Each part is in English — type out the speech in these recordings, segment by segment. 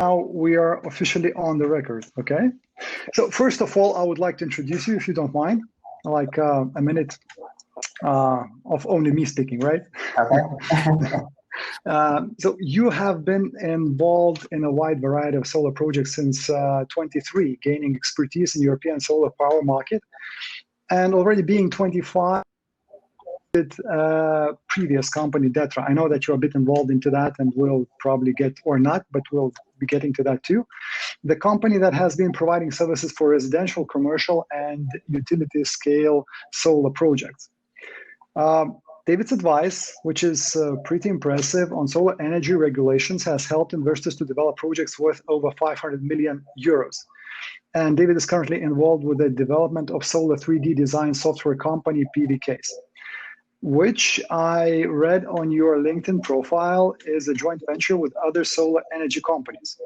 Now we are officially on the record, okay? So first of all, I would like to introduce you, if you don't mind, like a minute of only me speaking, right? Okay. So you have been involved in a wide variety of solar projects since 23, gaining expertise in European solar power market, and already being 25 with previous company, Detra. I know that you're a bit involved into that, and we'll probably get, or not, but we'll be getting to that too. The company that has been providing services for residential, commercial, and utility scale solar projects. David's advice, which is pretty impressive on solar energy regulations, has helped investors to develop projects worth over 500 million euros. And David is currently involved with the development of solar 3D design software company PVcase, which I read on your LinkedIn profile is a joint venture with other solar energy companies.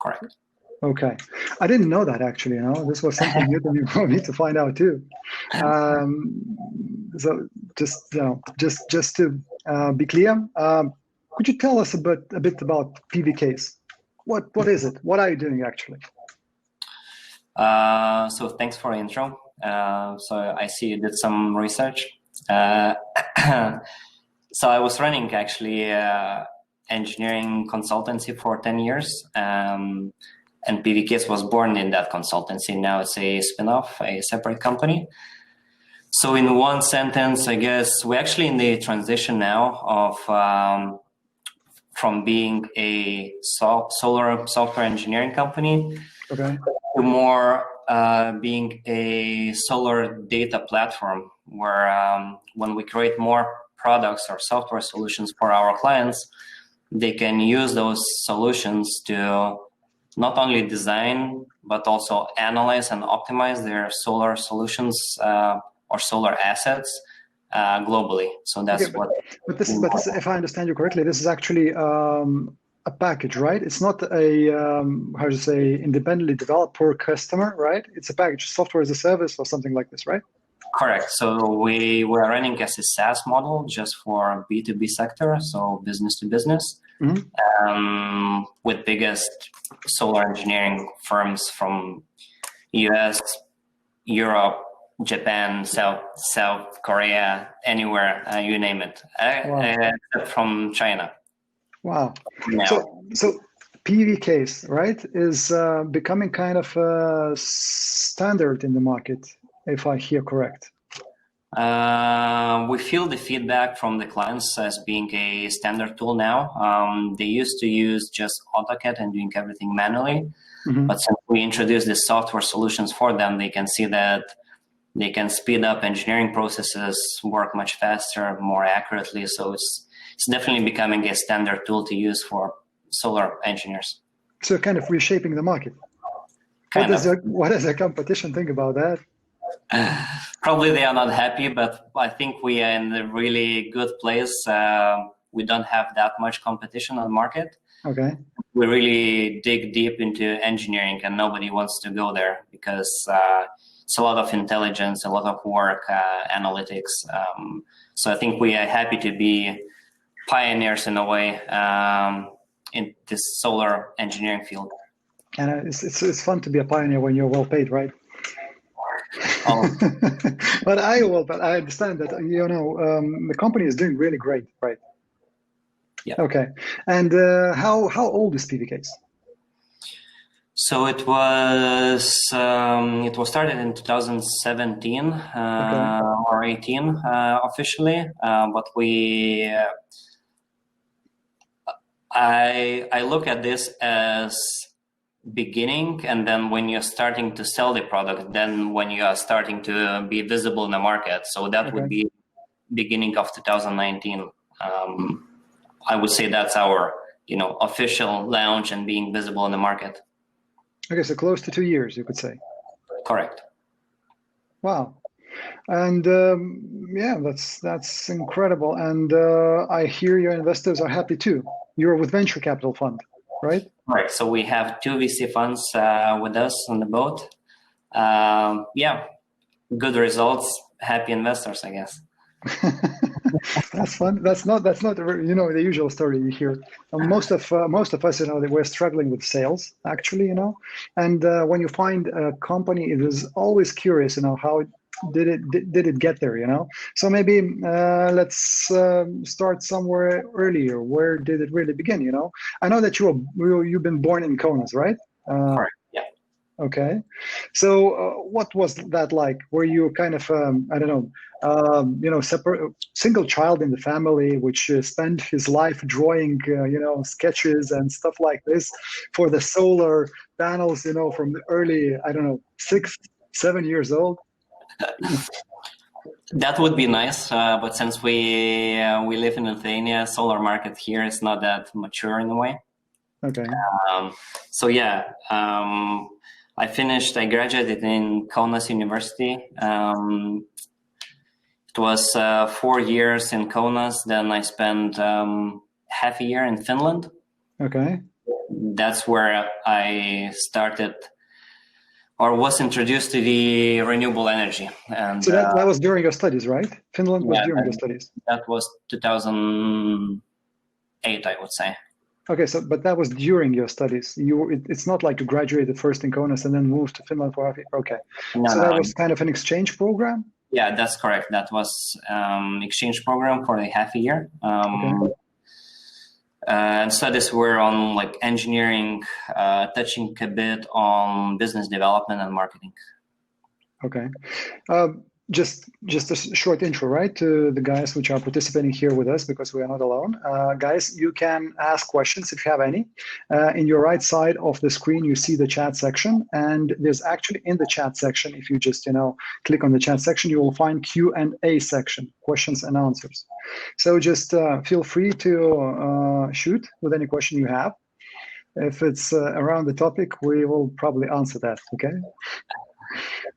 Correct. Okay, I didn't know that actually. This was something new to me for me to find out too. So just to be clear, could you tell us a bit about PVcase? What is it? What are you doing actually? So thanks for the intro. So I see you did some research. So I was running actually engineering consultancy for 10 years. And PVcase was born in that consultancy. Now it's a spin-off, a separate company. So in one sentence, I guess we're actually in the transition now of from being a solar software engineering company okay, to more being a solar data platform, where when we create more products or software solutions for our clients, they can use those solutions to not only design, but also analyze and optimize their solar solutions or solar assets globally. So that's okay, but this, if I understand you correctly, this is actually a package, right? It's not a, how to say, independently developed per customer, right? It's a package, software as a service or something like this, right? Correct. So we're running as a SaaS model just for B2B sector, so business to business. Mm-hmm. With biggest solar engineering firms from US, Europe, Japan, South Korea, anywhere, you name it, except from China. Wow. No. So PVcase, right, is becoming kind of a standard in the market, if I hear correct. We feel the feedback from the clients as being a standard tool now. They used to use just AutoCAD and doing everything manually. Mm-hmm. But since we introduced the software solutions for them, they can see that they can speed up engineering processes, work much faster, more accurately. So it's definitely becoming a standard tool to use for solar engineers. So kind of reshaping the market. What does the competition think about that? Probably they are not happy, but I think we are in a really good place. We don't have that much competition on the market. Okay. We really dig deep into engineering, and nobody wants to go there because it's a lot of intelligence, a lot of work, analytics. So I think we are happy to be pioneers in a way in this solar engineering field. And it's fun to be a pioneer when you're well paid, right? Oh. But I understand that the company is doing really great, right? Yeah. Okay. And how old is PVcase? So it was started in 2017 or 18 officially, but I look at this as beginning, and then when you're starting to sell the product, then when you are starting to be visible in the market. So that would be beginning of 2019. I would say that's our official launch and being visible in the market. Okay, so close to 2 years, you could say. Correct. Wow. And yeah, that's incredible. And I hear your investors are happy too. You're with venture capital fund, right? Right. So we have 2 VC funds with us on the boat. Yeah, good results, happy investors, I guess. That's fun. That's not the usual story you hear. Most of us, that we're struggling with sales actually, and when you find a company, it is always curious, how did it get there, So maybe let's start somewhere earlier. Where did it really begin? I know that you've been born in Kaunas, right? Correct. Yeah. Okay, so what was that like? Were you kind of I don't know, separate single child in the family, which spent his life drawing sketches and stuff like this for the solar panels, from the early, I don't know, 6, 7 years old? That would be nice, but since we live in Lithuania, solar market here is not that mature in a way. Okay. So yeah, I graduated in Kaunas University. It was 4 years in Kaunas. Then I spent half a year in Finland. Okay. That's where I started or was introduced to the renewable energy. And so that was during your studies, right? Finland was during your studies. That was 2008, I would say. Okay, but that was during your studies. It's not like you graduated first in Kaunas and then moved to Finland for half a year. Okay, that was kind of an exchange program? Yeah, that's correct. That was exchange program for the half a year. Okay. And studies were on like engineering, touching a bit on business development and marketing. Okay. Just a short intro, right, to the guys which are participating here with us, because we are not alone. Guys, you can ask questions if you have any. In your right side of the screen, you see the chat section, and there's actually in the chat section, if you just click on the chat section, you will find Q&A section, questions and answers. So just feel free to shoot with any question you have. If it's around the topic, we will probably answer that. Okay.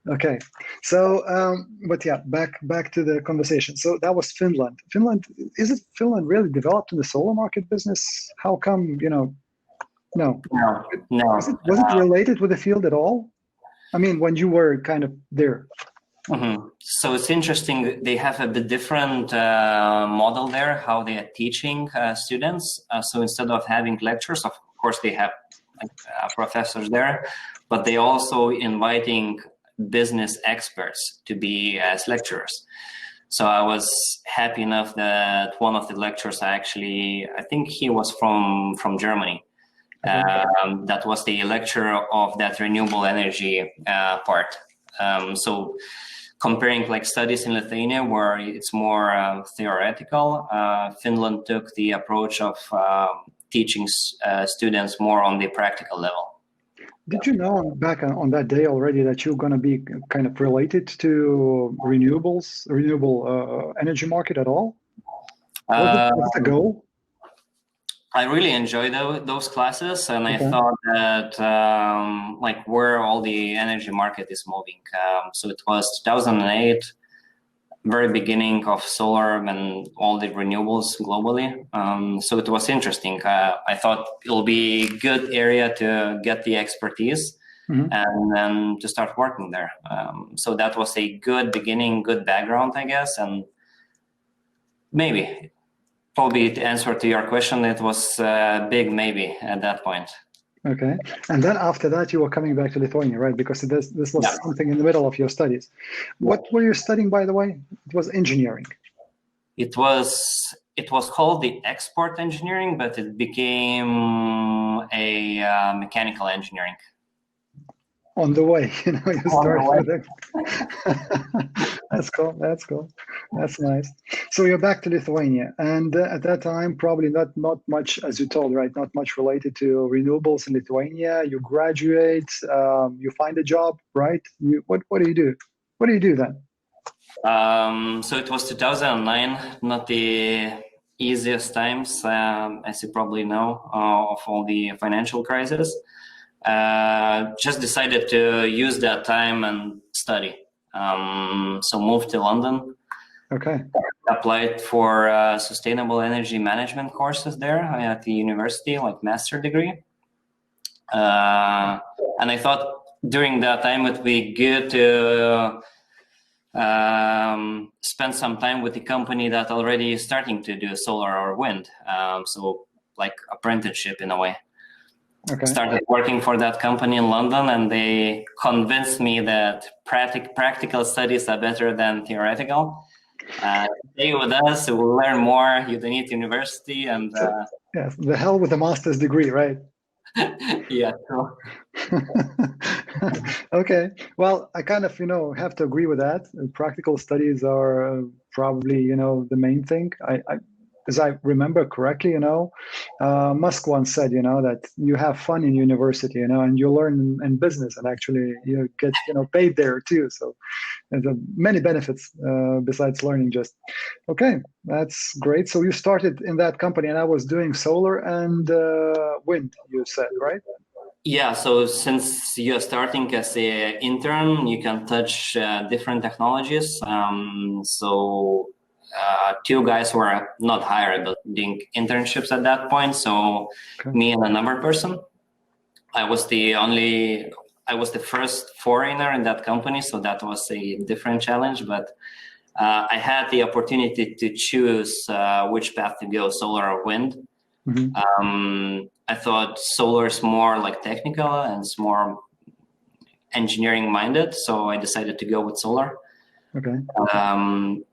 Okay, so but yeah, back to the conversation. So that was Finland. Isn't Finland really developed in the solar market business? How come, no? No. Was it related with the field at all? I mean, when you were kind of there. Mm-hmm. So it's interesting. They have a bit different model there, how they are teaching students. So instead of having lectures, of course, they have professors there, but they also inviting business experts to be as lecturers. So I was happy enough that one of the lecturers I think he was from Germany. That was the lecturer of that renewable energy part. So comparing like studies in Lithuania where it's more theoretical, Finland took the approach of teaching students more on the practical level. Did you know back on that day already that you're going to be kind of related to renewable energy market at all? Was it a goal? I really enjoyed those classes, and I thought that like where all the energy market is moving. So it was 2008, very beginning of solar and all the renewables globally. So it was interesting. I thought it'll be a good area to get the expertise and then to start working there. So that was a good beginning, good background, I guess. And maybe, probably to answer to your question, it was big maybe at that point. Okay. And then after that, you were coming back to Lithuania, right? Because this was something in the middle of your studies. What were you studying, by the way? It was engineering. It was called the export engineering, but it became a mechanical engineering. On the way, you start with it. That's cool. That's nice. So you're back to Lithuania, and at that time, probably not much, as you told, right? Not much related to renewables in Lithuania. You graduate, you find a job, right? What do you do? What do you do then? So it was 2009, not the easiest times, as you probably know, of all the financial crisis. Just decided to use that time and study. So moved to London. Okay. Applied for sustainable energy management courses there at the university, like master degree. And I thought during that time it would be good to spend some time with the company that already is starting to do solar or wind. So like apprenticeship in a way. Okay. Started working for that company in London, and they convinced me that practical studies are better than theoretical. Stay with us, we'll learn more. You don't need university, and yes, the hell with the master's degree, right? yeah, true. Okay. Well, I kind of, have to agree with that. Practical studies are probably, the main thing. As I remember correctly, Musk once said, that you have fun in university, and you learn in business, and actually you get, paid there too. So there's many benefits besides learning just. Okay, that's great. So you started in that company, and I was doing solar and wind, you said, right? Yeah, so since you're starting as an intern, you can touch different technologies. Two guys were not hired, but doing internships at that point. So me and another person. I was the first foreigner in that company, so that was a different challenge. But I had the opportunity to choose which path to go, solar or wind. Mm-hmm. I thought solar is more like technical and it's more engineering minded, so I decided to go with solar. Okay.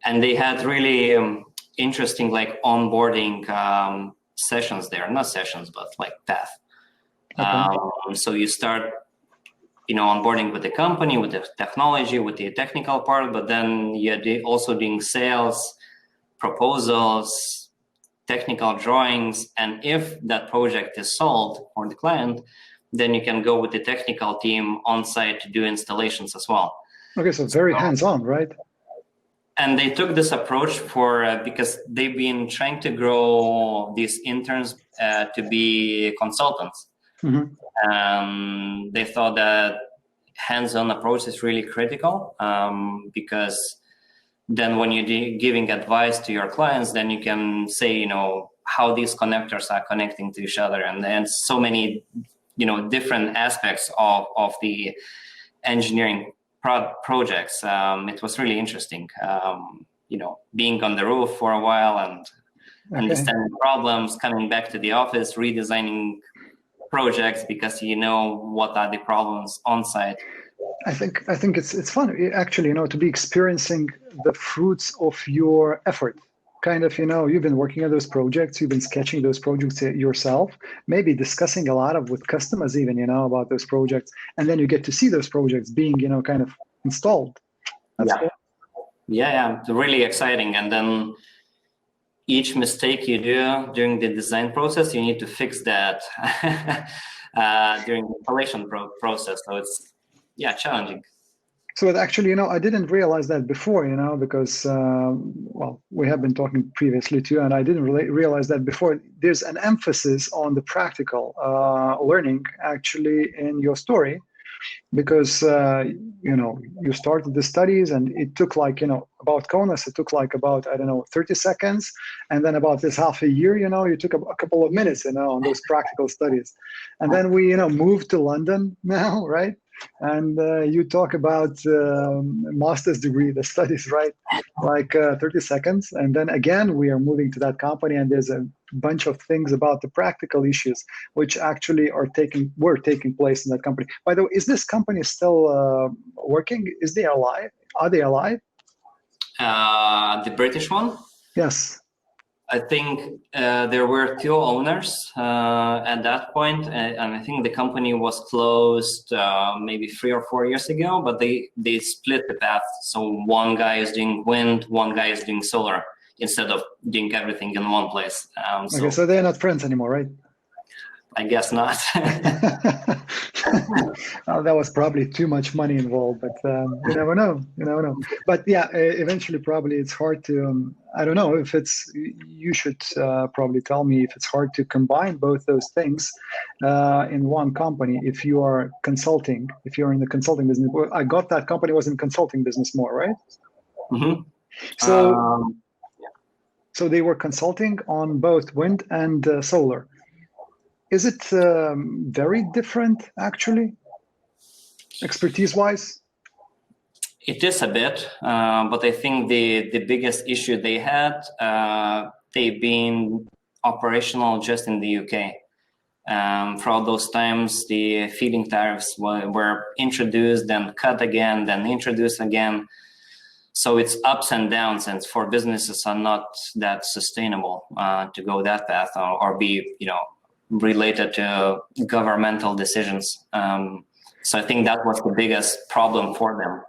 And they had really interesting like onboarding sessions there, not sessions, but like path. Okay. So you start, onboarding with the company, with the technology, with the technical part, but then you're also doing sales, proposals, technical drawings, and if that project is sold for the client, then you can go with the technical team on site to do installations as well. Okay, so very hands-on, right? And they took this approach because they've been trying to grow these interns to be consultants. Mm-hmm. They thought that hands-on approach is really critical because then when you're giving advice to your clients, then you can say, how these connectors are connecting to each other. And then so many, different aspects of the engineering projects. It was really interesting, being on the roof for a while and understanding problems, coming back to the office, redesigning projects because what are the problems on site. I think it's fun actually, to be experiencing the fruits of your effort. Kind of, you've been working on those projects, you've been sketching those projects yourself, maybe discussing a lot with customers even, about those projects, and then you get to see those projects being, kind of installed. That's cool. Yeah, it's really exciting. And then each mistake you do during the design process, you need to fix that during the installation process. So it's challenging. So actually, I didn't realize that before, because, we have been talking previously too, and I didn't really realize that before. There's an emphasis on the practical learning actually in your story, because, you started the studies and it took like, about CONUS, it took like about, 30 seconds. And then about this half a year, you took a couple of minutes, on those practical studies. And then we, moved to London now, right? And you talk about master's degree, the studies, right? Like 30 seconds. And then again, we are moving to that company, and there's a bunch of things about the practical issues, which actually were taking place in that company. By the way, is this company still working? Is they alive? Are they alive? The British one? Yes. I think there were two owners at that point, and I think the company was closed maybe 3 or 4 years ago, but they split the path. So one guy is doing wind, one guy is doing solar, instead of doing everything in one place. Okay, so they're not friends anymore, right? I guess not. That was probably too much money involved, but you never know. But yeah, eventually probably it's hard to, I don't know if you should probably tell me if it's hard to combine both those things in one company if you are consulting, if you're in the consulting business. I got that company was in consulting business more, right? Mm-hmm. So they were consulting on both wind and solar. Is it very different, actually, expertise-wise? It is a bit, but I think the biggest issue they had, they've been operational just in the UK. Throughout those times, the feed-in tariffs were introduced, then cut again, then introduced again. So it's ups and downs, and for businesses are not that sustainable to go that path or be, related to governmental decisions. So I think that was the biggest problem for them.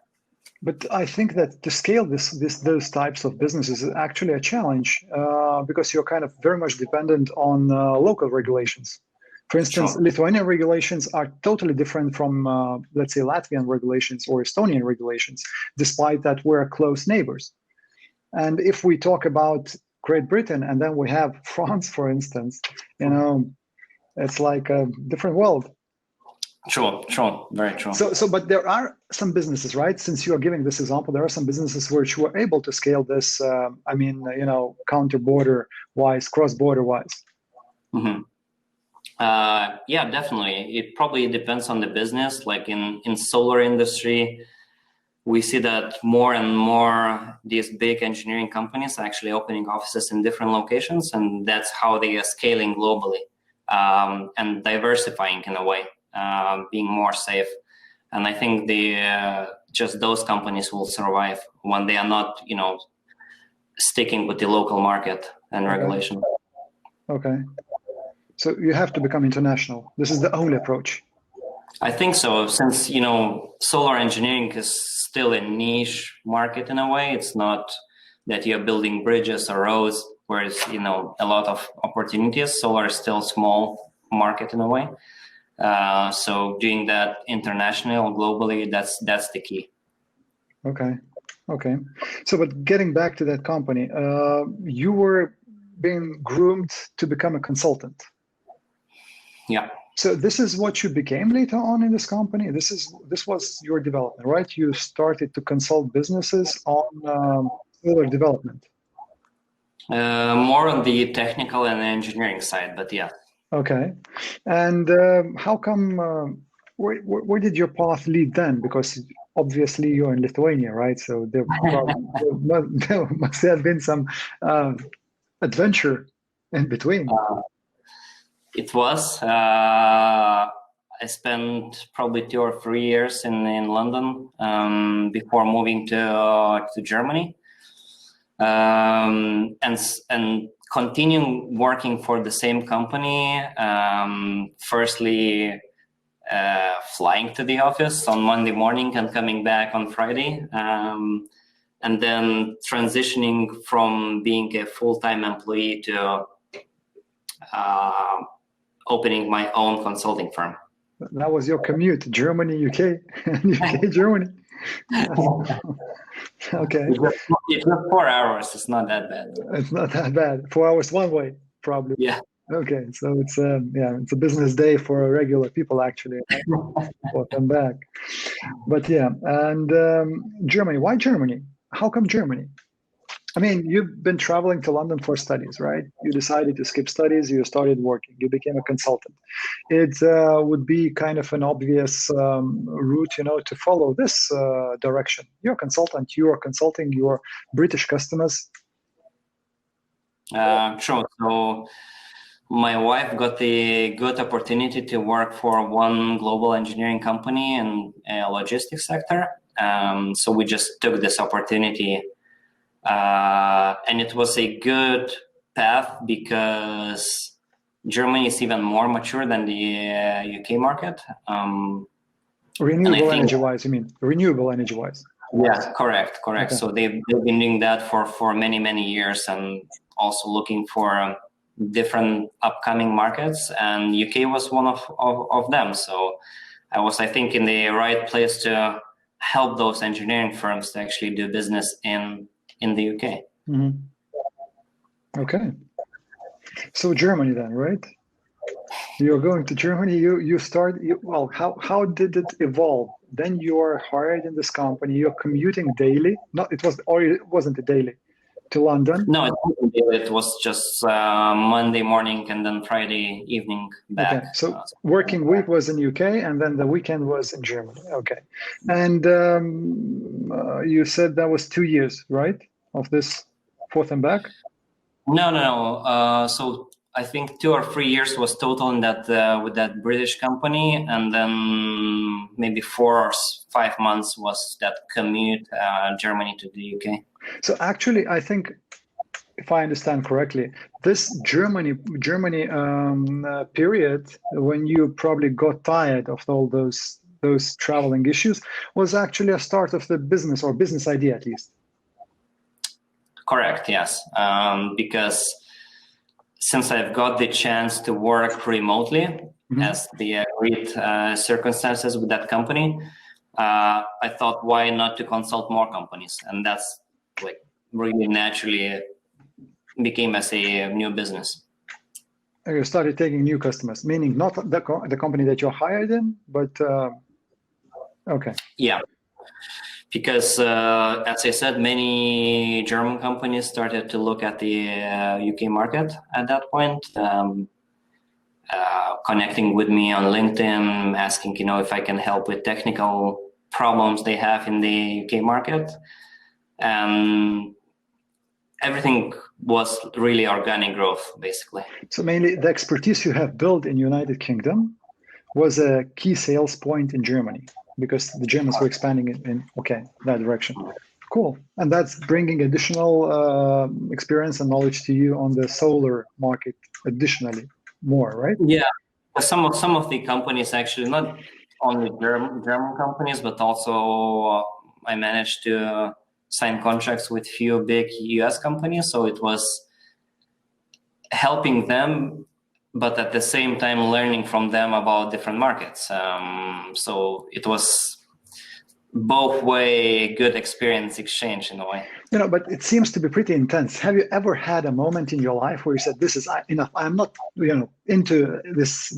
But I think that to scale those types of businesses is actually a challenge because you're kind of very much dependent on local regulations. For instance, Sure. Lithuanian regulations are totally different from, let's say, Latvian regulations or Estonian regulations, despite that we're close neighbors. And if we talk about Great Britain and then we have France, for instance, it's like a different world. True, very true. But there are some businesses, right? Since you are giving this example, there are some businesses which were able to scale this. Counter-border wise, cross-border wise. Mm-hmm. Yeah, definitely. It probably depends on the business. Like in solar industry, we see that more and more these big engineering companies are actually opening offices in different locations, and that's how they are scaling globally and diversifying in a way. Being more safe, and I think just those companies will survive when they are not, sticking with the local market and regulation. Okay, so you have to become international. This is the only approach. I think so, since solar engineering is still a niche market in a way. It's not that you're building bridges or roads, where it's a lot of opportunities. Solar is still a small market in a way. So doing that internationally or globally, that's the key. Okay. So, but getting back to that company, you were being groomed to become a consultant. Yeah. So this is what you became later on in this company. This was your development, right? You started to consult businesses on solar development. More on the technical and engineering side, but yeah. Okay, and how come? Where did your path lead then? Because obviously you're in Lithuania, right? So there must have been some adventure in between. It was. I spent probably 2 or 3 years in London before moving to Germany, and continuing working for the same company. Firstly, flying to the office on Monday morning and coming back on Friday, and then transitioning from being a full-time employee to opening my own consulting firm. That was your commute, Germany, UK, UK, Germany. Okay. It's not 4 hours. It's not that bad. It's not that bad. 4 hours one way, probably. Yeah. Okay, so it's it's a business day for regular people actually. Welcome back. But yeah, and Germany. Why Germany? How come Germany? I mean, you've been traveling to London for studies, right? You decided to skip studies. You started working. You became a consultant. It would be kind of an obvious route, to follow this direction. You're a consultant. You are consulting your British customers. Sure. So my wife got the good opportunity to work for one global engineering company in a logistics sector. So we just took this opportunity. And it was a good path because Germany is even more mature than the UK market. Renewable energy-wise, you mean? Renewable energy-wise. Yeah, correct. Okay. So they've been doing that for many, many years, and also looking for different upcoming markets. And UK was one of them. So I was, I think, in the right place to help those engineering firms to actually do business in the UK. Mm-hmm. Okay. So Germany then, right? You're going to Germany, how did it evolve? Then you are hired in this company, you're commuting daily. It wasn't a daily. to London? No, it was just Monday morning and then Friday evening back. Okay, so working week was in UK and then the weekend was in Germany. Okay, and you said that was 2 years, right, of this forth and back? No. So I think 2 or 3 years was total in that with that British company, and then maybe 4 or 5 months was that commute Germany to the UK. So actually, I think, if I understand correctly, this Germany period when you probably got tired of all those traveling issues was actually a start of the business or business idea at least. Correct. Yes, because since I've got the chance to work remotely as the agreed circumstances with that company, I thought, why not to consult more companies? And that's like really naturally became as a new business. You started taking new customers, meaning not the company that you're hired in, but okay. Yeah, because as I said, many German companies started to look at the UK market at that point, connecting with me on LinkedIn, asking, if I can help with technical problems they have in the UK market. And everything was really organic growth, basically. So mainly the expertise you have built in United Kingdom was a key sales point in Germany because the Germans were expanding in that direction. Cool. And that's bringing additional experience and knowledge to you on the solar market additionally more, right? Yeah. Some of the companies, actually, not only German companies, but also I managed to sign contracts with few big US companies. So it was helping them, but at the same time learning from them about different markets. So it was both way good experience exchange in a way. But it seems to be pretty intense. Have you ever had a moment in your life where you said, this is enough, I'm not into this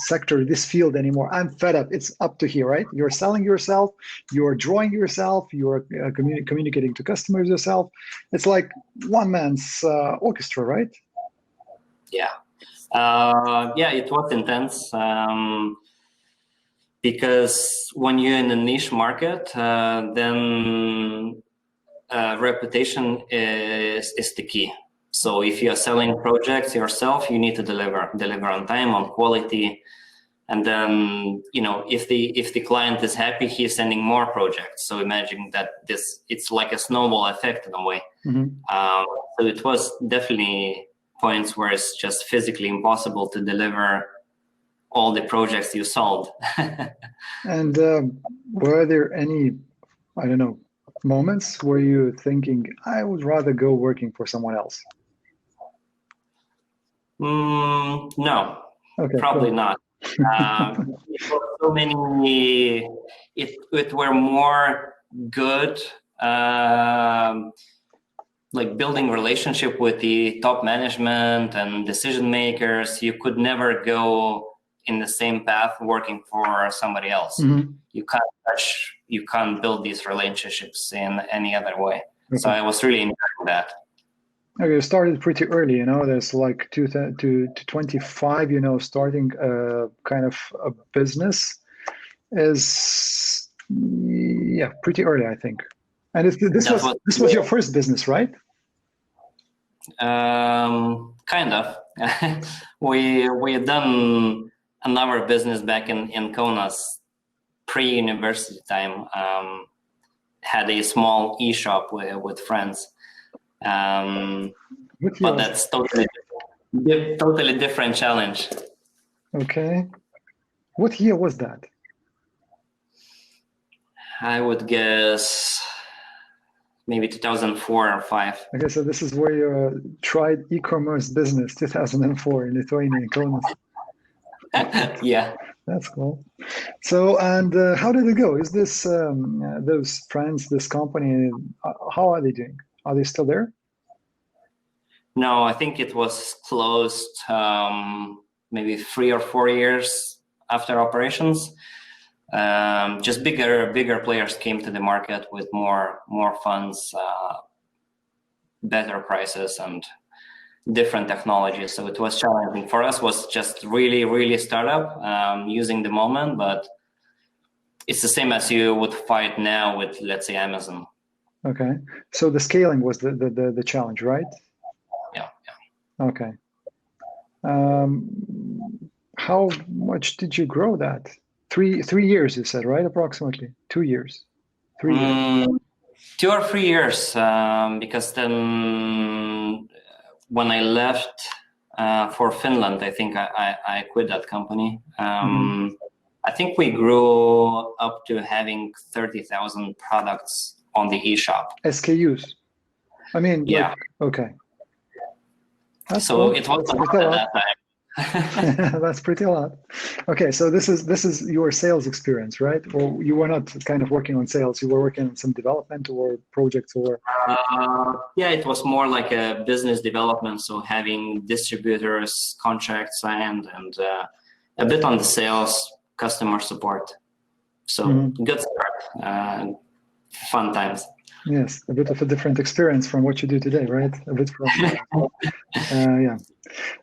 sector, this field anymore, I'm fed up, it's up to here, right? You're selling yourself, you're drawing yourself, you're communicating to customers yourself. It's like one man's orchestra, right? Yeah. It was intense. Because when you're in a niche market, then reputation is the key. So if you're selling projects yourself, you need to deliver on time, on quality, and then if the client is happy, he's sending more projects. So imagine that it's like a snowball effect in a way. So it was definitely points where it's just physically impossible to deliver all the projects you sold. And were there any, moments where you're thinking, I would rather go working for someone else? No, okay, probably cool. not. So many, it were more good, like building relationship with the top management and decision makers. You could never go in the same path working for somebody else. You can't build these relationships in any other way. Okay. So I was really enjoying that. Okay, you started pretty early, there's like 2 to 25, starting kind of a business is, pretty early, I think. And this was your first business, right? Kind of. We had done another business back in Kaunas pre-university time. Had a small e-shop with friends. But that's totally different challenge. Okay. What year was that? I would guess maybe 2004 or 5. Okay, so this is where you tried e-commerce business, 2004 in Lithuania, in Kaunas. Yeah. That's cool. So, and how did it go? Is this those friends, this company, how are they doing? Are they still there? No, I think it was closed maybe 3 or 4 years after operations. Just bigger players came to the market with more funds. better prices and different technologies. So it was challenging. For us, was just really startup, using the moment, but it's the same as you would fight now with, let's say, Amazon. Okay. So the scaling was the challenge, right? Yeah. Okay. How much did you grow that? Three years, you said, right? Approximately 2 years. 3 years. 2 or 3 years, because then when I left for Finland, I think I quit that company. I think we grew up to having 30,000 products on the eShop. SKUs. I mean, yeah. Okay. That's so cool. it was That's at that time. That's pretty a lot. Okay, so this is your sales experience, right? Or you were not kind of working on sales, you were working on some development or projects or... Yeah, it was more like a business development, so having distributors, contracts signed, and a bit on the sales, customer support. So good start, fun times. Yes, a bit of a different experience from what you do today, right? A bit from,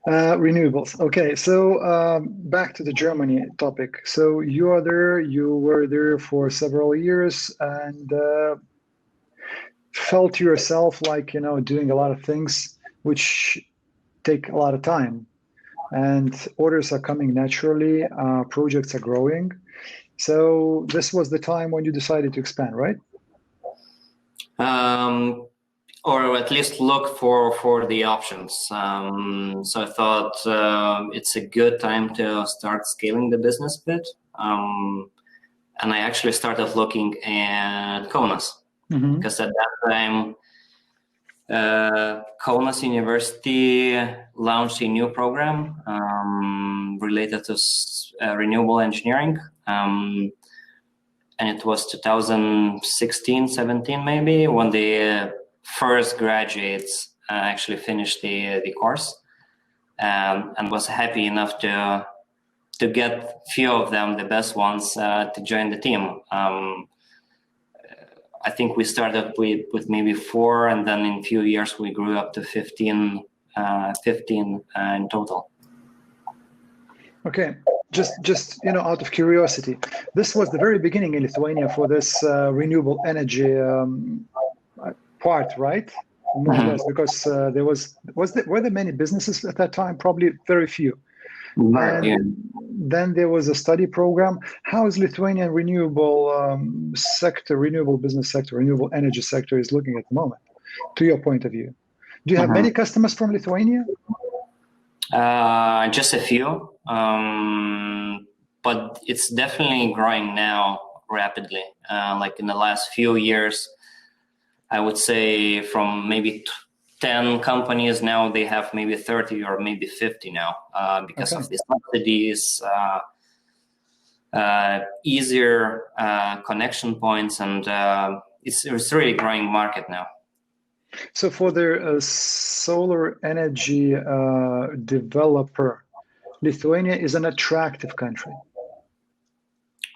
renewables. Okay, so back to the Germany topic. So you were there for several years and felt yourself like, doing a lot of things which take a lot of time. And orders are coming naturally, projects are growing. So this was the time when you decided to expand, right? Or at least look for the options. So I thought it's a good time to start scaling the business a bit. And I actually started looking at Kaunas, because at that time, Kaunas University launched a new program related to renewable engineering. And it was 2016, 17 maybe, when the first graduates actually finished the course, and was happy enough to get few of them, the best ones, to join the team. I think we started with maybe 4, and then in a few years we grew up to 15 in total. Okay, just out of curiosity, this was the very beginning in Lithuania for this renewable energy part, right? More or less, because there were there many businesses at that time? Probably very few. And then there was a study program. How is Lithuanian renewable sector, renewable business sector, renewable energy sector is looking at the moment, to your point of view? Do you have many customers from Lithuania? Just a few, but it's definitely growing now rapidly. Like in the last few years, I would say from maybe 10 companies now, they have maybe 30 or maybe 50 now, because of the subsidies, easier connection points, and it's really growing market now. So for the solar energy developer, Lithuania is an attractive country.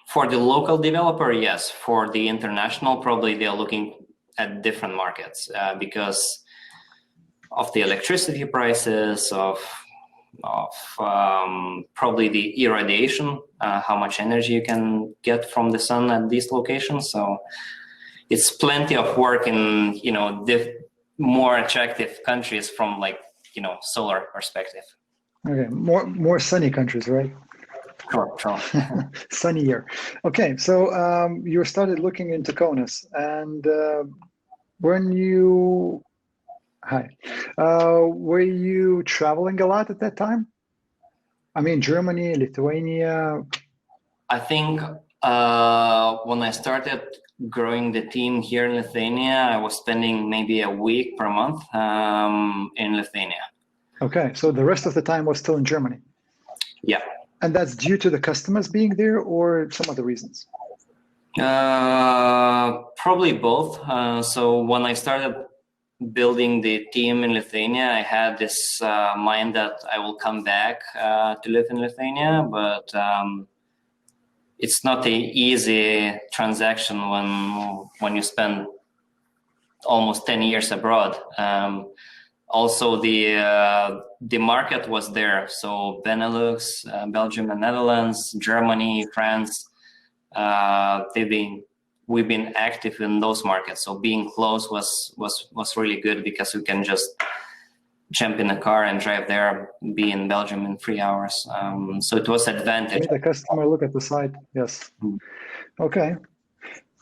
For the local developer, yes. For the international, probably they're looking at different markets because of the electricity prices, of probably the irradiation, how much energy you can get from the sun at these locations. So it's plenty of work in more attractive countries from solar perspective. Okay, more sunny countries, right? Sure. Sunnier. Okay, so you started looking into Kaunas, and when you were you traveling a lot at that time? I mean, Germany, Lithuania. I think when I started growing the team here in Lithuania, I was spending maybe a week per month in Lithuania. Okay, so the rest of the time was still in Germany. Yeah. And that's due to the customers being there or some other reasons? Probably both. So when I started building the team in Lithuania, I had this mind that I will come back to live in Lithuania, but it's not an easy transaction when you spend almost 10 years abroad. Also, the market was there. So Benelux, Belgium and Netherlands, Germany, France, we've been active in those markets. So being close was really good because we can just jump in a car and drive there, be in Belgium in 3 hours. So it was advantage. The customer look at the site. Yes. Okay,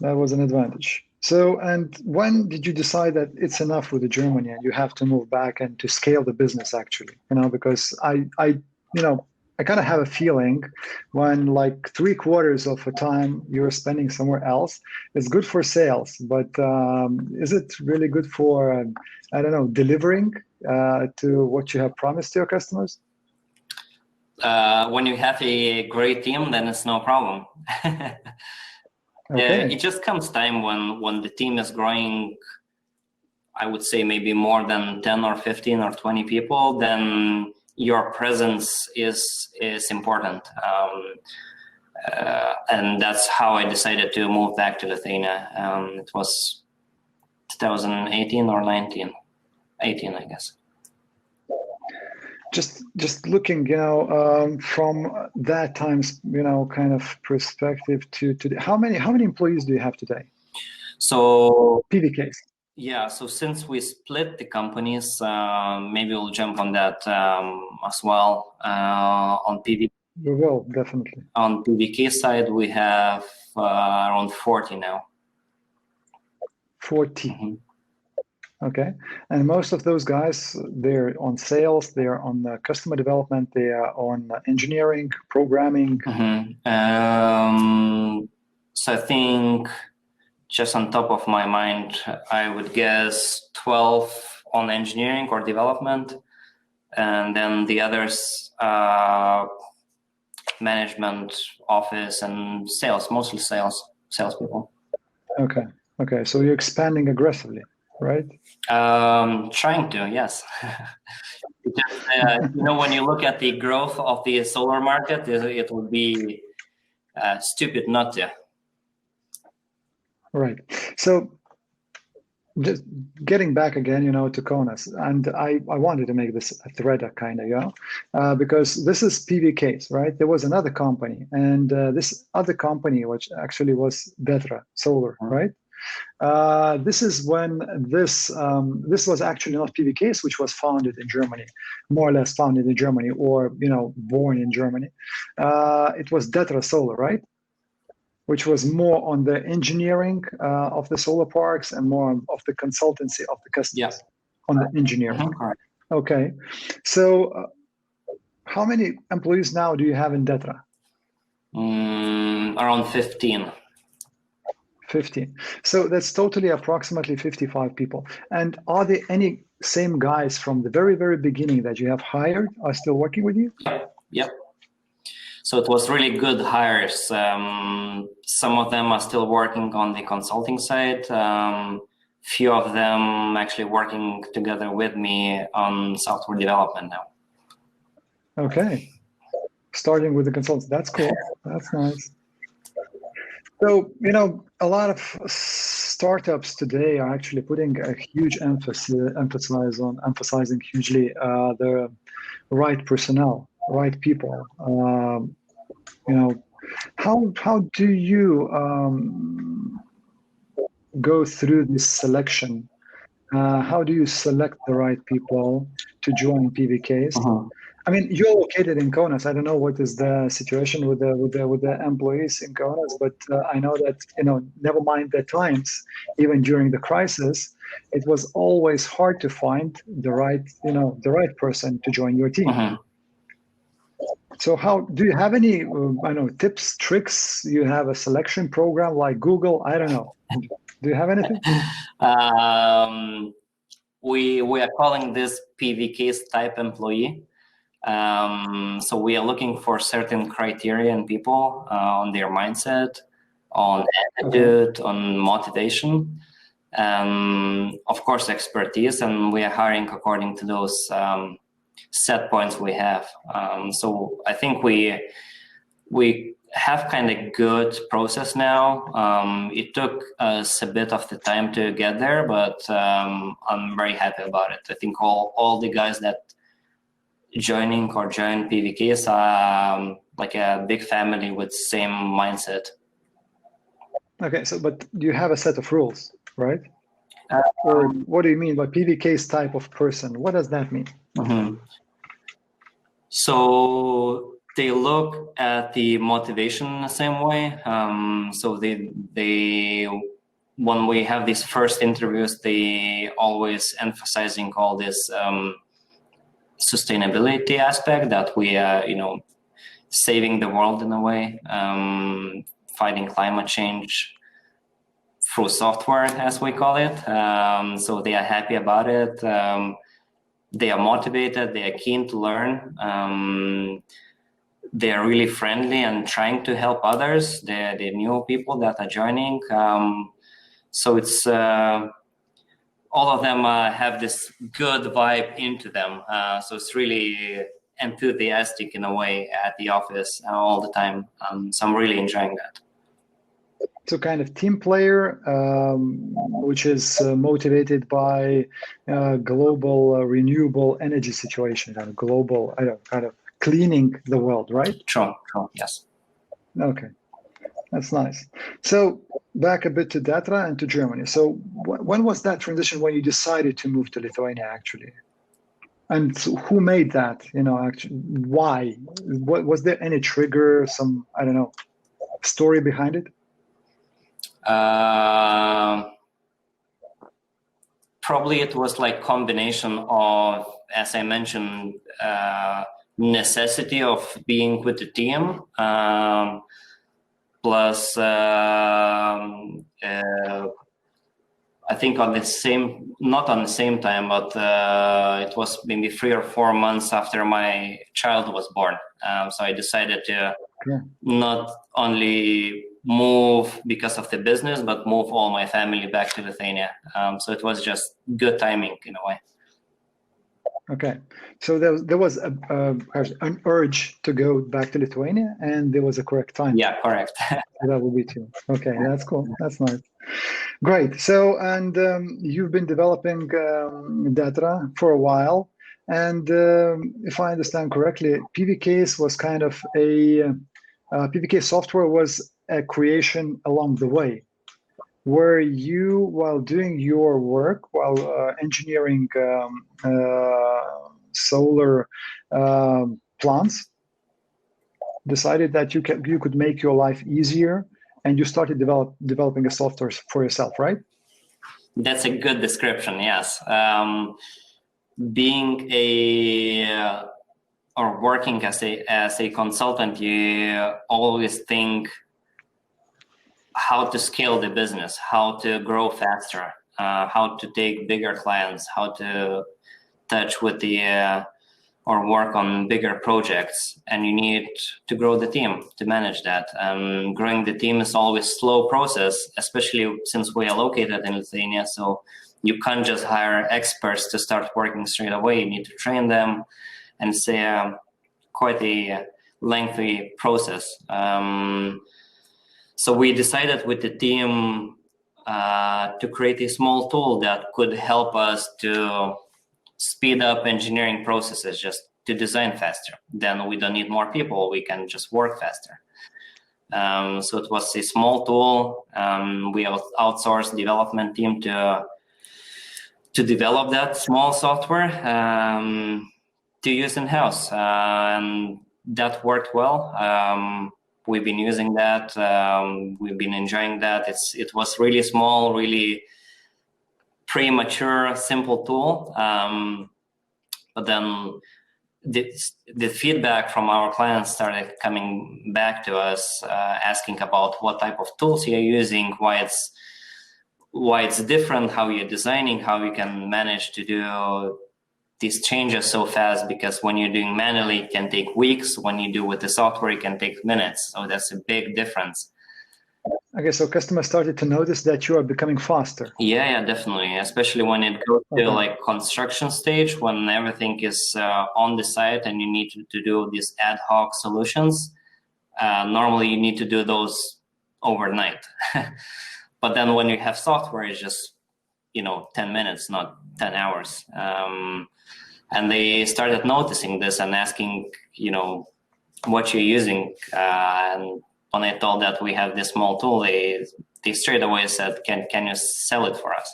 that was an advantage. So, and when did you decide that it's enough with the Germany and you have to move back and to scale the business actually? Because I kind of have a feeling when like 3/4 of the time you're spending somewhere else, it's good for sales, but is it really good for, delivering to what you have promised to your customers? When you have a great team, then it's no problem. Okay. It just comes time when the team is growing, I would say maybe more than 10 or 15 or 20 people, then your presence is important. And that's how I decided to move back to Lithuania. It was 2018 or 19, 18, I guess. Just looking, from that time's, kind of perspective to how many employees do you have today? So PVcase. Yeah, so since we split the companies, maybe we'll jump on that as well. On PV. We will, definitely. On PVcase side, we have around 40 now. 40. Mm-hmm. Okay, and most of those guys, they're on sales, they're on customer development, they are on engineering, programming. Mm-hmm. So I think just on top of my mind, I would guess 12 on engineering or development, and then the others management, office, and sales, mostly salespeople. Okay, so you're expanding aggressively, right? Trying to, yes. Because, when you look at the growth of the solar market, it would be stupid not to. Right. So just getting back again, to Konas, and I wanted to make this a thread, kind of, because this is PVcase, right? There was another company, and this other company, which actually was David Solar, right? This is when this was actually not PVcase, which was founded in Germany, more or less founded in Germany, or born in Germany. It was David Solar, right? Which was more on the engineering of the solar parks and more of the consultancy of the customers on the engineering. Mm-hmm. Okay, so how many employees now do you have in David? Around 15. 15. So that's totally approximately 55 people. And are there any same guys from the very, very beginning that you have hired are still working with you? Yep. So it was really good hires. Some of them are still working on the consulting side. Few of them actually working together with me on software development now. Okay. Starting with the consultants. That's cool. That's nice. So, a lot of startups today are actually putting a huge emphasizing hugely the right personnel, right people. How do you go through this selection? How do you select the right people to join PVcase? Uh-huh. I mean, you're located in Kaunas. I don't know what is the situation with the employees in Kaunas, but I know that never mind the times, even during the crisis, it was always hard to find the right person to join your team. Uh-huh. So how do you have any tips, tricks? You have a selection program like Google? I don't know. Do you have anything? We are calling this PVcase type employee. So we are looking for certain criteria in people, on their mindset, on attitude, on motivation, of course expertise, and we are hiring according to those set points we have. So I think we have kind of good process now. It took us a bit of the time to get there, but I'm very happy about it. I think all the guys that joined PVcase are like a big family with same mindset. Okay, so but you have a set of rules, right? Or what do you mean by PVcase type of person? What does that mean? Mm-hmm. So they look at the motivation in the same way. So they when we have these first interviews, they always emphasizing all this sustainability aspect, that we are saving the world in a way, fighting climate change through software, as we call it. So they are happy about it. They are motivated. They are keen to learn. They are really friendly and trying to help others. The new people that are joining. So it's all of them have this good vibe into them. So it's really enthusiastic in a way at the office all the time. So I'm really enjoying that. So kind of team player, which is motivated by global renewable energy situation, kind of global, kind of cleaning the world, right? True, yes. Okay, that's nice. So back a bit to Datra and to Germany. So when was that transition when you decided to move to Lithuania, actually? And so who made that, actually, why? Was there any trigger, some, I don't know, story behind it? Probably it was like combination of, as I mentioned, necessity of being with the team, plus I think not on the same time, but it was maybe 3 or 4 months after my child was born. So I decided to not only move because of the business, but move all my family back to Lithuania. So it was just good timing in a way. Okay, so there was an urge to go back to Lithuania, and there was a correct time. Yeah, correct. That would be too. Okay, that's cool. That's nice. Great. So, and you've been developing Datra for a while, and if I understand correctly, PVcase was kind of PVcase software was a creation along the way, where you, while doing your work, while engineering solar plants, decided that you could make your life easier, and you started developing a software for yourself, right? That's a good description, yes. Being or working as a consultant, you always think how to scale the business, how to grow faster, how to take bigger clients, how to touch with or work on bigger projects, and you need to grow the team to manage that. Growing the team is always a slow process, especially since we are located in Lithuania, so you can't just hire experts to start working straight away. You need to train them, and it's quite a lengthy process. So we decided with the team to create a small tool that could help us to speed up engineering processes, just to design faster. Then we don't need more people, we can just work faster. So it was a small tool. We outsourced development team to develop that small software to use in-house, and that worked well. We've been using that. We've been enjoying that. It was really small, really premature, simple tool. But then the feedback from our clients started coming back to us, asking about what type of tools you're using, why it's different, how you're designing, how you can manage to do these changes so fast, because when you're doing manually, it can take weeks. When you do with the software, it can take minutes. So that's a big difference. Okay, so customers started to notice that you are becoming faster. Yeah, definitely. Especially when it goes to like construction stage, when everything is on the site and you need to do these ad hoc solutions. normally you need to do those overnight. But then when you have software, it's just 10 minutes, not 10 hours. And they started noticing this and asking, what you're using. And when I told that we have this small tool, they straight away said, can you sell it for us?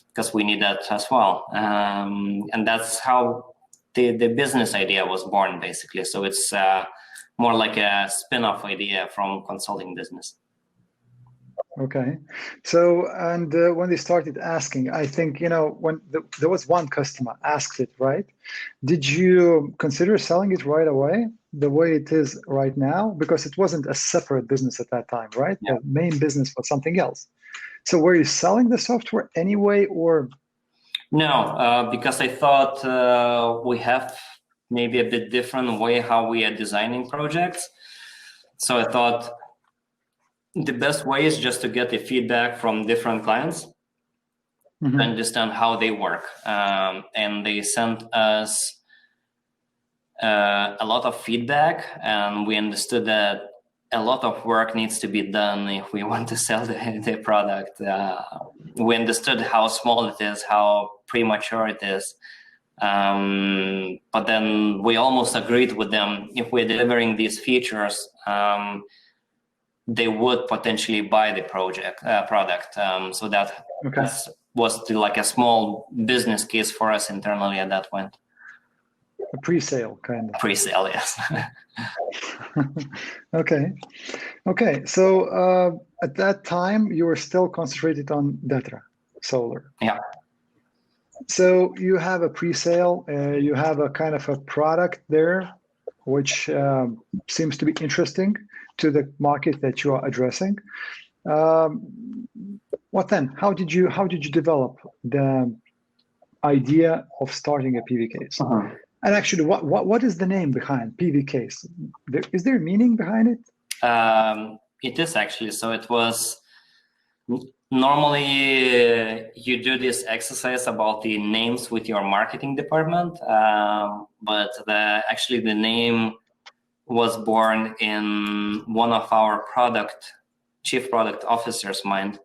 Because we need that as well. And that's how the business idea was born, basically. So it's more like a spin-off idea from consulting business. Okay. So, and when they started asking, I think, when there was one customer asked it, right? Did you consider selling it right away, the way it is right now? Because it wasn't a separate business at that time, right? Yeah. The main business was something else. So were you selling the software anyway, or? No, because I thought we have maybe a bit different way how we are designing projects. So I thought the best way is just to get the feedback from different clients to understand how they work. And they sent us a lot of feedback, and we understood that a lot of work needs to be done if we want to sell the product. We understood how small it is, how premature it is. But then we almost agreed with them, if we're delivering these features, they would potentially buy the product. So that was like a small business case for us internally at that point. A pre-sale, kind of. Pre-sale, yes. Okay. So at that time, you were still concentrated on Detra Solar. Yeah. So you have a pre-sale, you have a kind of a product there, which seems to be interesting to the market that you are addressing. What then? How did you develop the idea of starting a PVcase? And actually, what is the name behind PVcase? Is there meaning behind it? It is actually. So it was normally you do this exercise about the names with your marketing department, but actually the name was born in one of our chief product officer's mind.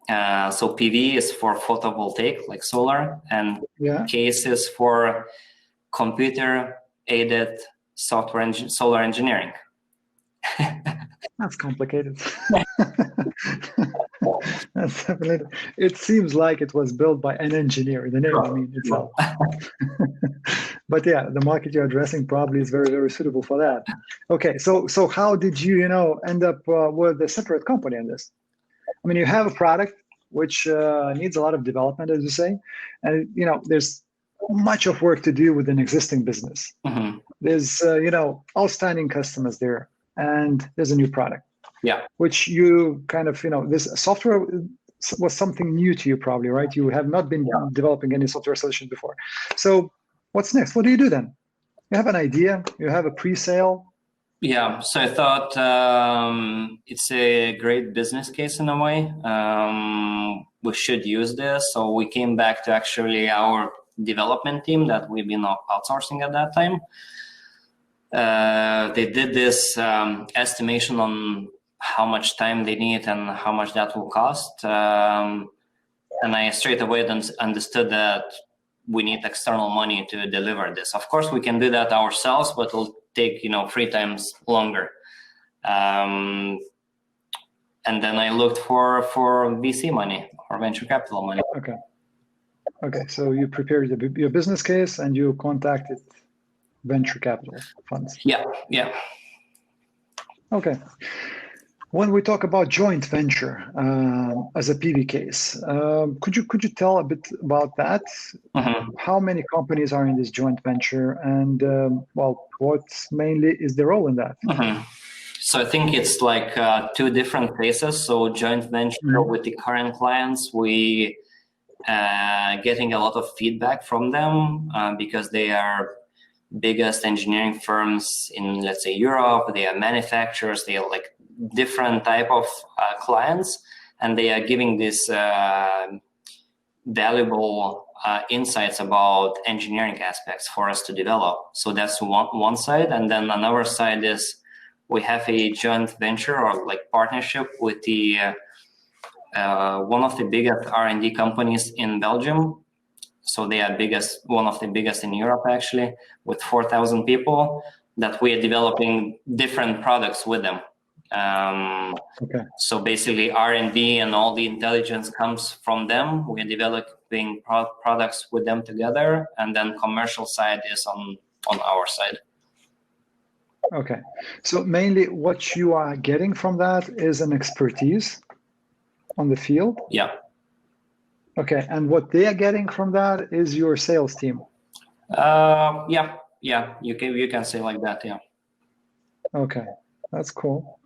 So PV is for photovoltaic, like solar, and case is for computer-aided solar engineering. That's complicated. That's definitely. It seems like it was built by an engineer. The name, itself. But yeah, the market you're addressing probably is very, very suitable for that. Okay, so how did you, end up with a separate company on this? I mean, you have a product which needs a lot of development, as you say, and there's much of work to do with an existing business. There's outstanding customers there, and there's a new product. Yeah. Which you kind of this software was something new to you, probably, right? You have not been developing any software solution before. So what's next? What do you do then? You have an idea. You have a pre-sale. Yeah. So I thought it's a great business case in a way. We should use this. So we came back to actually our development team that we've been outsourcing at that time. They did this estimation on how much time they need and how much that will cost. And I straight away understood that we need external money to deliver this. Of course, we can do that ourselves, but it'll take 3 times longer. And then I looked for VC money or venture capital money. Okay. So you prepared your business case and you contacted venture capital funds. Yeah. Okay. When we talk about joint venture as a PVcase, could you tell a bit about that? How many companies are in this joint venture, and what mainly is the role in that? So I think it's like 2 different phases. So joint venture with the current clients, we getting a lot of feedback from them because they are biggest engineering firms in, let's say, Europe. They are manufacturers. They are like different type of clients, and they are giving this valuable insights about engineering aspects for us to develop. So that's one side, and then another side is we have a joint venture or like partnership with the one of the biggest R&D companies in Belgium. So they are one of the biggest in Europe, actually, with 4,000 people, that we are developing different products with them. Okay. So basically R&D and all the intelligence comes from them. We're developing products with them together, and then commercial side is on our side. Okay. So mainly what you are getting from that is an expertise on the field? Yeah. Okay. And what they are getting from that is your sales team? Yeah. You can say like that, yeah. Okay. That's cool.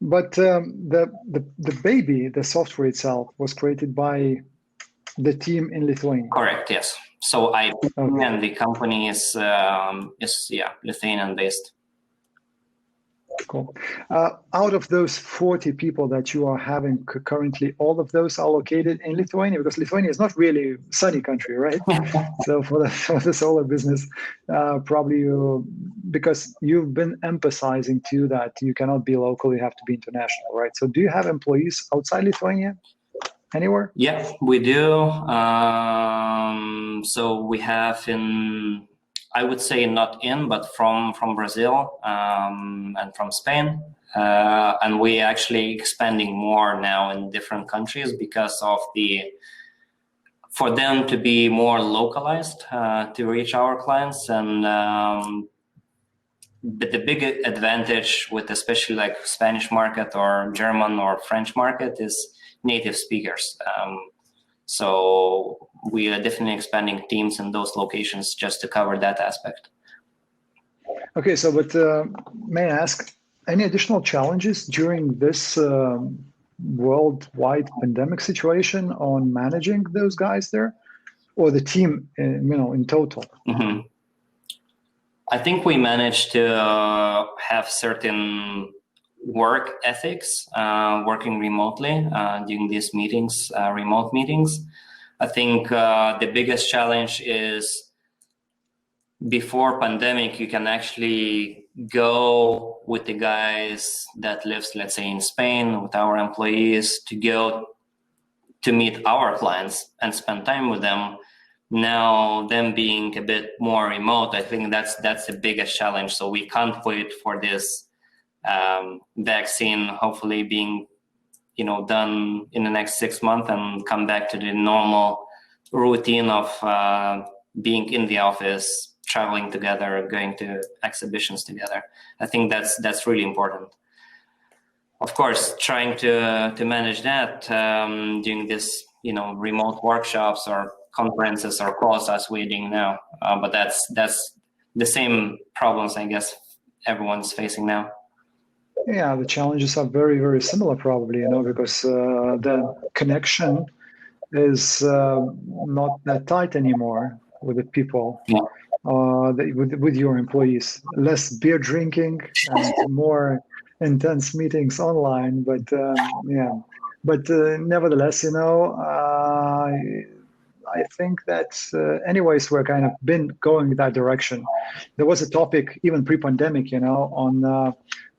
But the baby, the software itself, was created by the team in Lithuania. Correct. Yes. So and the company is Lithuanian based. Cool. Out of those 40 people that you are having currently, all of those are located in Lithuania, because Lithuania is not really a sunny country, right? So for the solar business, probably because you've been emphasizing too that you cannot be local, you have to be international, right? So do you have employees outside Lithuania anywhere? Yeah, we do. So we have I would say not but from Brazil and from Spain. And we actually expanding more now in different countries because of for them to be more localized to reach our clients. And but the big advantage with especially like Spanish market or German or French market is native speakers. So we are definitely expanding teams in those locations just to cover that aspect. Okay, so but may I ask, any additional challenges during this worldwide pandemic situation on managing those guys there, or the team, in total? Mm-hmm. I think we managed to have certain work ethics, working remotely, doing these meetings, remote meetings. I think the biggest challenge is before pandemic, you can actually go with the guys that lives, let's say in Spain, with our employees, to go to meet our clients and spend time with them. Now, them being a bit more remote, I think that's the biggest challenge. So we can't wait for this vaccine hopefully being done in the next 6 months and come back to the normal routine of being in the office, traveling together, going to exhibitions together. I think that's really important. Of course, trying to manage that during this remote workshops or conferences or calls as we're doing now, but that's the same problems I guess everyone's facing now. Yeah, the challenges are very, very similar probably, because the connection is not that tight anymore with the people, with your employees. Less beer drinking and more intense meetings online. But nevertheless, I think that anyways, we're kind of been going in that direction. There was a topic even pre-pandemic,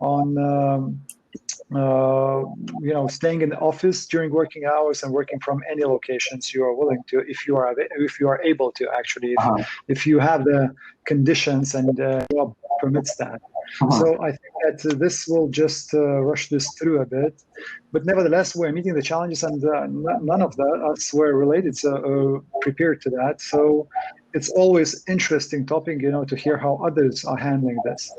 on staying in the office during working hours and working from any locations you are willing to, if you are able to actually, if you have the conditions and job permits that. So I think that this will just rush this through a bit, but nevertheless, we're meeting the challenges, and none of us were related, prepared to that. So it's always interesting topic, to hear how others are handling this.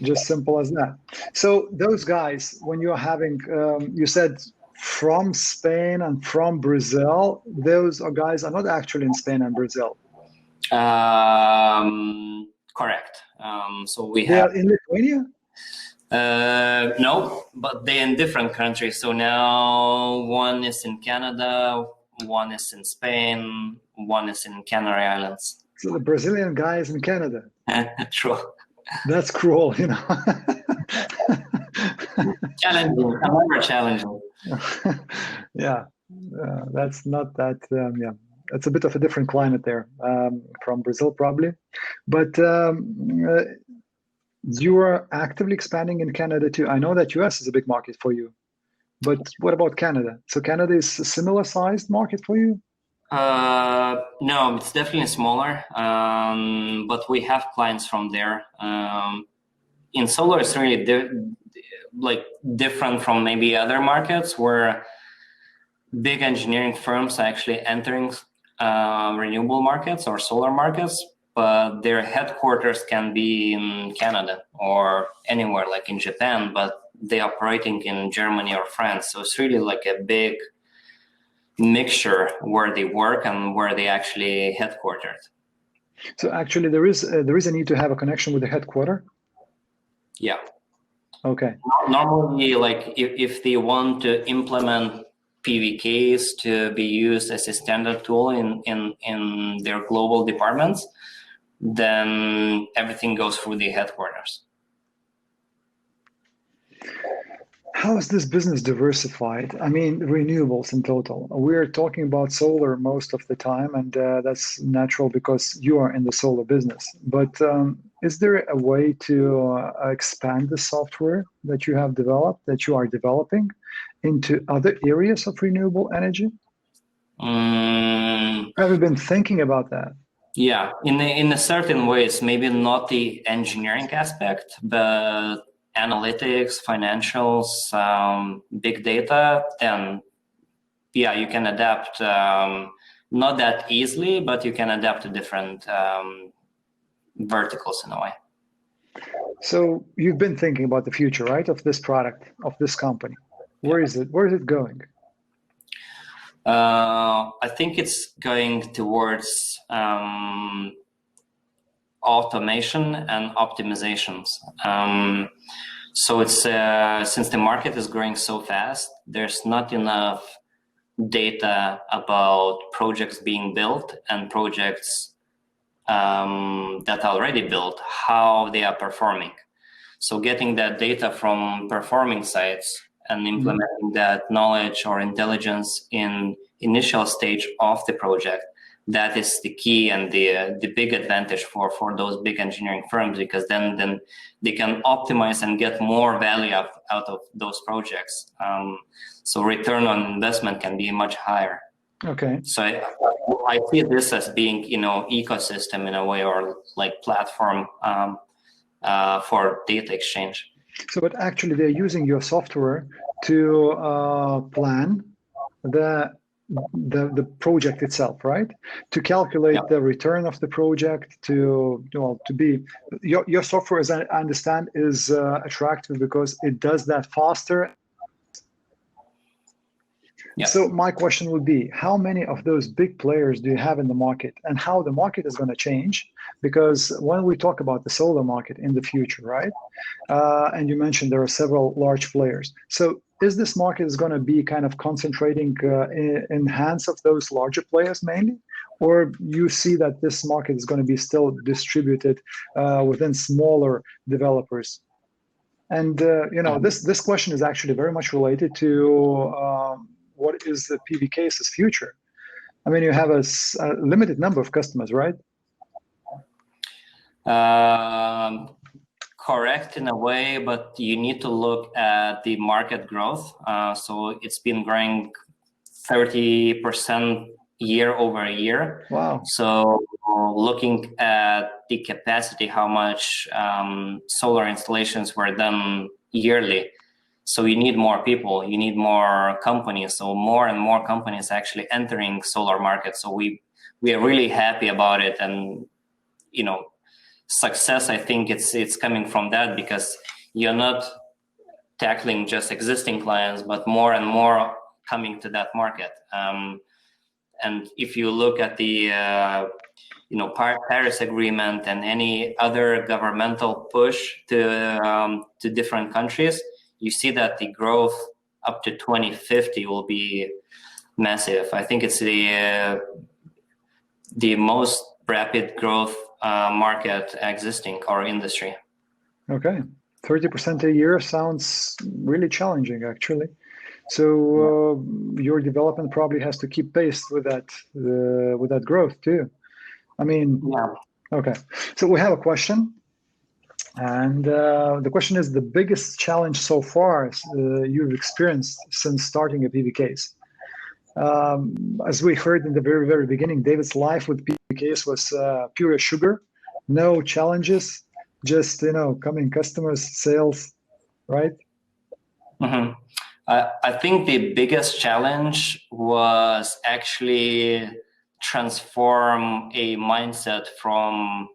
Just simple as that. So those guys, when you're having, you said from Spain and from Brazil, those guys are not actually in Spain and Brazil. Correct. So they are in Lithuania? No, but they're in different countries. So now one is in Canada, one is in Spain, one is in Canary Islands. So the Brazilian guy is in Canada. True. That's cruel, Challenging, however challenging. Yeah, that's not that. It's a bit of a different climate there from Brazil, probably. But You are actively expanding in Canada too. I know that US is a big market for you, but what about Canada? So Canada is a similar sized market for you? No, it's definitely smaller, but we have clients from there. In solar, it's really different from maybe other markets where big engineering firms are actually entering renewable markets or solar markets, but their headquarters can be in Canada or anywhere like in Japan, but they're operating in Germany or France. So it's really like a big mixture where they work and where they actually headquartered. So actually, there is a need to have a connection with the headquarter. Yeah. Okay. Normally, like if they want to implement PVcase to be used as a standard tool in their global departments, then everything goes through the headquarters. How is this business diversified? I mean, renewables in total. We're talking about solar most of the time, and that's natural because you are in the solar business. But is there a way to expand the software that you have developed, that you are developing, into other areas of renewable energy? Have you been thinking about that? Yeah, in a certain ways, maybe not the engineering aspect, but analytics, financials, big data, then yeah, you can adapt, not that easily, but you can adapt to different verticals in a way. So you've been thinking about the future, right, of this product, of this company. Where is it? Where is it going? I think it's going towards automation and optimizations. So it's since the market is growing so fast, there's not enough data about projects being built and projects that are already built, how they are performing. So getting that data from performing sites and implementing that knowledge or intelligence in initial stage of the project, that is the key and the big advantage for those big engineering firms, because then they can optimize and get more value out of those projects. So return on investment can be much higher. Okay. So I see this as being, ecosystem in a way, or like platform for data exchange. So, but actually, they're using your software to plan the project itself, right? To calculate the return of the project. To be your software, as I understand, is attractive because it does that faster. Yeah. So my question would be, how many of those big players do you have in the market, and how the market is going to change? Because when we talk about the solar market in the future, right? And you mentioned there are several large players. So is this market is going to be kind of concentrating in hands of those larger players mainly? Or you see that this market is going to be still distributed within smaller developers? And this question is actually very much related to what is the PVcase's future? I mean, you have a limited number of customers, right? Correct in a way, but you need to look at the market growth. So it's been growing 30% year over year. Wow. So looking at the capacity, how much solar installations were done yearly. So you need more people, you need more companies. So more and more companies actually entering solar markets. So we are really happy about it. And, success, I think it's coming from that, because you're not tackling just existing clients, but more and more coming to that market. And if you look at the Paris Agreement and any other governmental push to different countries, you see that the growth up to 2050 will be massive. I think it's the most rapid growth market existing, or industry. Okay, 30% a year sounds really challenging, actually. So your development probably has to keep pace with that growth too. I mean, yeah. Okay. So we have a question. And the question is the biggest challenge so far you've experienced since starting a PVcase. As we heard in the very, very beginning, David's life with PVcase was pure sugar, no challenges, just, coming customers, sales, right? Mm-hmm. I think the biggest challenge was actually transform a mindset from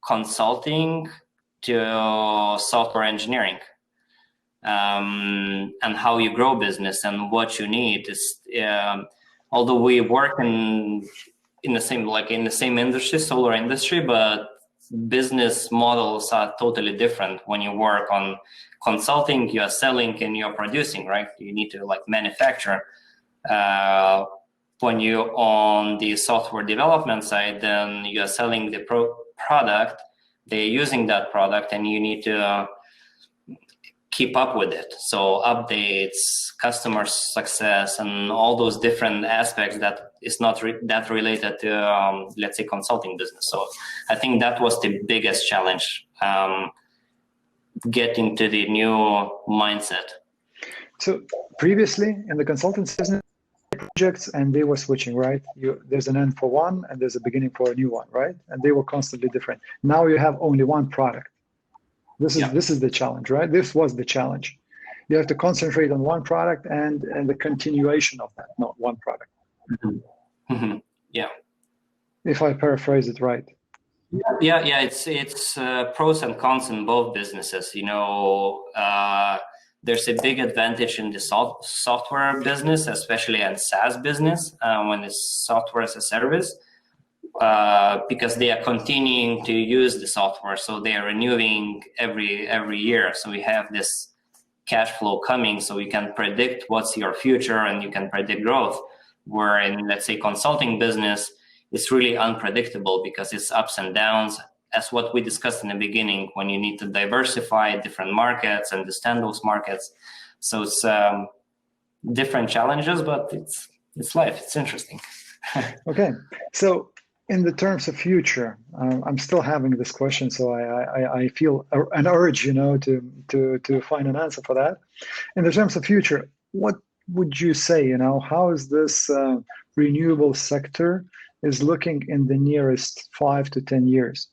consulting to software engineering, and how you grow business and what you need is. Although we work in the same industry, solar industry, but business models are totally different. When you work on consulting, you are selling and you're producing, right? You need to manufacture. When you're on the software development side, then you're selling the product, they're using that product, and you need to keep up with it. So updates, customer success, and all those different aspects that is not that related to, let's say, consulting business. So I think that was the biggest challenge, getting to the new mindset. So previously in the consultancy business, projects and they were switching, right? There's an end for one and there's a beginning for a new one, right? And they were constantly different. Now you have only one product. This is the challenge, right? This was the challenge. You have to concentrate on one product and the continuation of that, not one product. Mm-hmm. Mm-hmm. Yeah. If I paraphrase it right. Yeah. It's pros and cons in both businesses. There's a big advantage in the software business, especially in SaaS business, when it's software as a service, because they are continuing to use the software, so they are renewing every year. So we have this cash flow coming, so you can predict what's your future and you can predict growth. Where in, let's say, consulting business, it's really unpredictable because it's ups and downs. As what we discussed in the beginning, when you need to diversify different markets, understand those markets. So it's different challenges, but it's life. It's interesting. Okay, so in the terms of future, I'm still having this question, so I feel an urge, to find an answer for that. In the terms of future, what would you say? How is this renewable sector is looking in the nearest 5 to 10 years?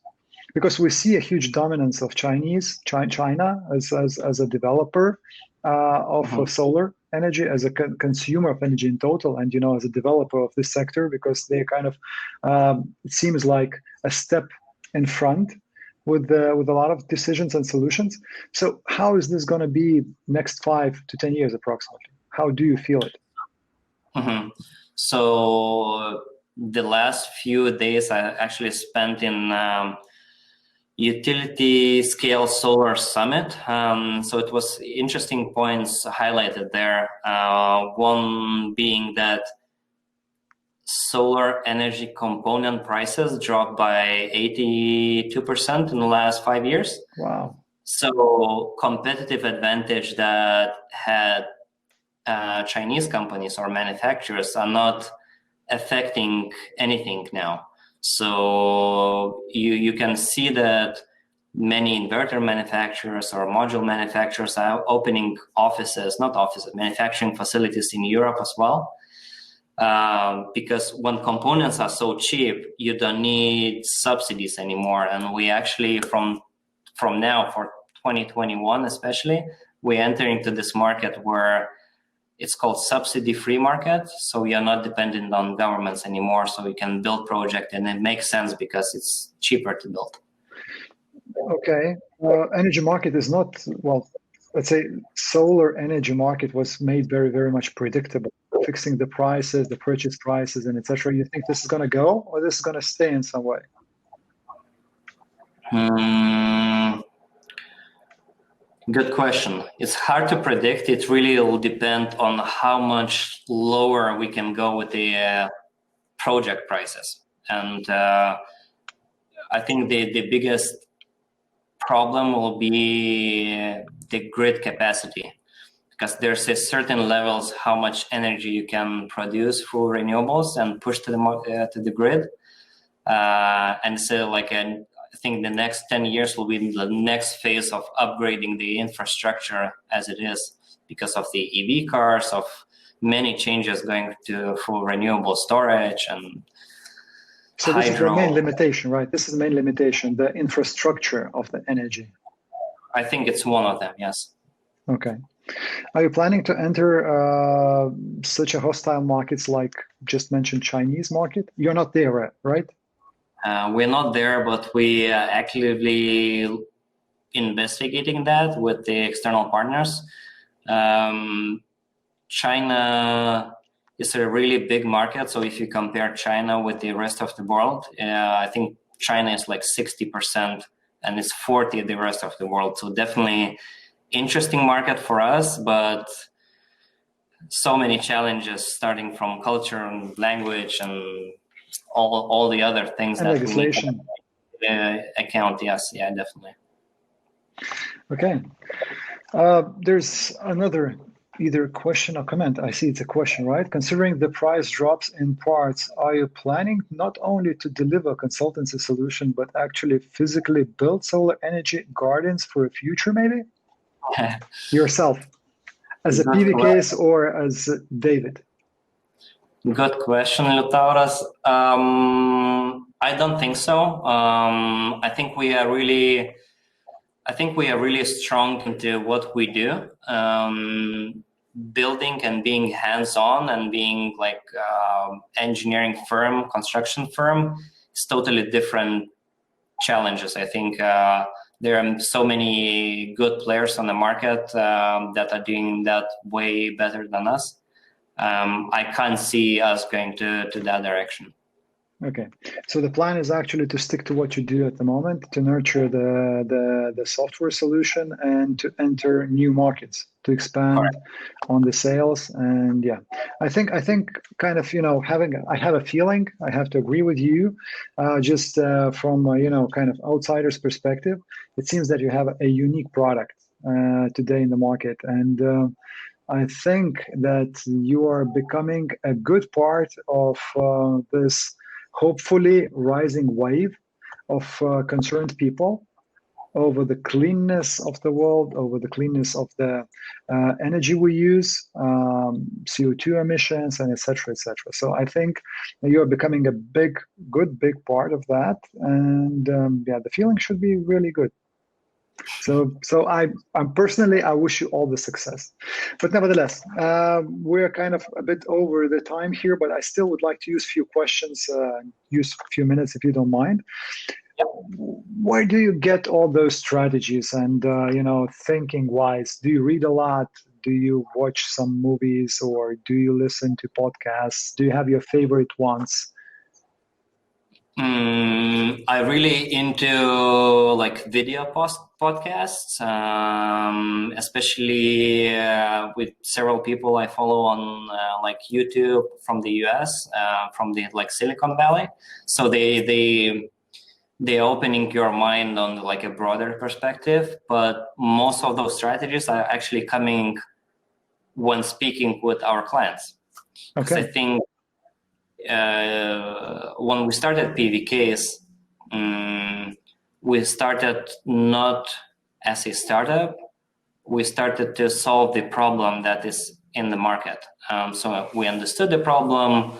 Because we see a huge dominance of China as a developer of solar energy, as a consumer of energy in total, and as a developer of this sector, because they kind of it seems like a step in front with a lot of decisions and solutions. So how is this going to be next 5 to 10 years approximately? How do you feel it? Mm-hmm. So the last few days I actually spent in utility scale solar summit. So it was interesting points highlighted there. One being that solar energy component prices dropped by 82% in the last 5 years. Wow. So competitive advantage that had Chinese companies or manufacturers are not affecting anything now. So you can see that many inverter manufacturers or module manufacturers are opening manufacturing facilities in Europe as well. Because when components are so cheap, you don't need subsidies anymore. And we actually, from now for 2021 especially, we enter into this market where it's called subsidy-free market. So we are not dependent on governments anymore. So we can build project, and it makes sense because it's cheaper to build. Okay. Energy market is not, let's say solar energy market was made very, very much predictable, fixing the prices, the purchase prices, and etc. You think this is going to go, or this is going to stay in some way? Good question. It's hard to predict. It really will depend on how much lower we can go with the project prices. And I think the biggest problem will be the grid capacity, because there's a certain levels how much energy you can produce through renewables and push to the grid. And so think the next 10 years will be the next phase of upgrading the infrastructure as it is, because of the EV cars, of many changes going to for renewable storage and so hydro. This is the main limitation, right? This is the main limitation, the infrastructure of the energy. I think it's one of them, yes. Okay. Are you planning to enter such a hostile markets like just mentioned Chinese market? You're not there, right? We're not there, but we are actively investigating that with the external partners. China is a really big market. So if you compare China with the rest of the world, I think China is like 60% and it's 40% the rest of the world. So definitely interesting market for us, but so many challenges starting from culture and language and all the other things and that legislation. We need to account. Yes, yeah, definitely. Okay. There's another either question or comment. I see it's a question, right? Considering the price drops in parts, are you planning not only to deliver consultancy solution, but actually physically build solar energy gardens for a future, maybe? Yourself, as a PVcase or as David? Good question, Liutauras. I don't think so. I think we are really strong into what we do. Building and being hands-on and being like engineering firm, construction firm, is totally different challenges. I think there are so many good players on the market that are doing that way better than us. I can't see us going to that direction. Okay, so the plan is actually to stick to what you do at the moment, to nurture the software solution and to enter new markets, to expand on the sales. And yeah, I think kind of, I have a feeling, I have to agree with you, just from, kind of outsider's perspective, it seems that you have a unique product today in the market. And I think that you are becoming a good part of this hopefully rising wave of concerned people over the cleanness of the world, over the cleanness of the energy we use, CO2 emissions, and et cetera, et cetera. So I think you are becoming a big part of that. And yeah, the feeling should be really good. So I'm personally, I wish you all the success. But nevertheless, we're kind of a bit over the time here, but I still would like to use a few questions, use a few minutes if you don't mind. Where do you get all those strategies and, thinking wise? Do you read a lot? Do you watch some movies or do you listen to podcasts? Do you have your favorite ones? I really into like video podcasts, especially with several people I follow on like YouTube from the US, from the like Silicon Valley. So they're opening your mind on like a broader perspective, but most of those strategies are actually coming when speaking with our clients. Okay. I think when we started PVcase, we started not as a startup. We started to solve the problem that is in the market. So we understood the problem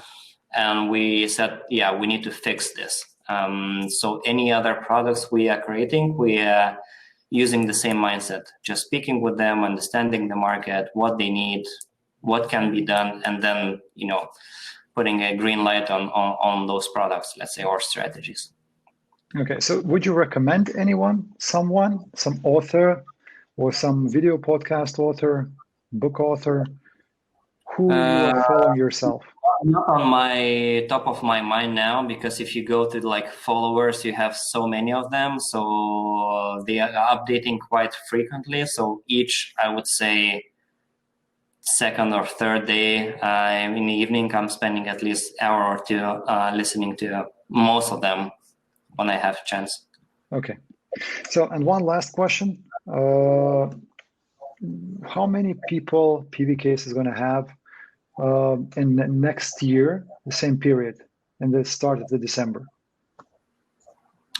and we said, yeah, we need to fix this. So any other products we are creating, we are using the same mindset, just speaking with them, understanding the market, what they need, what can be done, and then, putting a green light on those products, let's say, or strategies. Okay, so would you recommend some author or some video podcast author, book author, who you are following yourself? Not on my top of my mind now, because if you go to like followers, you have so many of them. So they are updating quite frequently. So each, I would say, second or third day in the evening, I'm spending at least an hour or two listening to most of them when I have a chance. Okay. So, and one last question. How many people PVcase is going to have in next year, the same period, in the start of the December?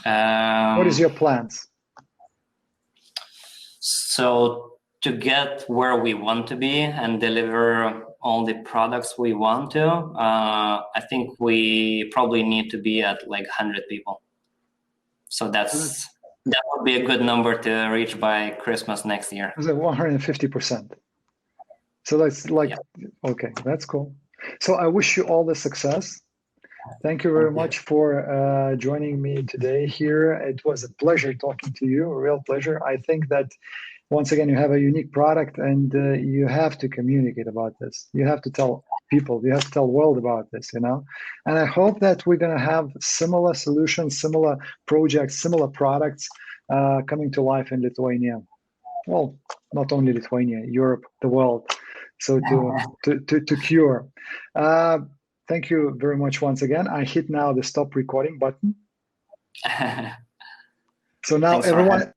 What is your plans? So to get where we want to be and deliver all the products we want to, I think we probably need to be at like 100 people. So that would be a good number to reach by Christmas next year. Is it 150%? So that's like, okay, that's cool. So I wish you all the success. Thank you very much for joining me today here. It was a pleasure talking to you, a real pleasure. I think that once again, you have a unique product and you have to communicate about this. You have to tell people, you have to tell the world about this, you know? And I hope that we're gonna have similar solutions, similar projects, similar products coming to life in Lithuania. Well, not only Lithuania, Europe, the world. So to cure. Thank you very much once again. I hit now the stop recording button. So now everyone.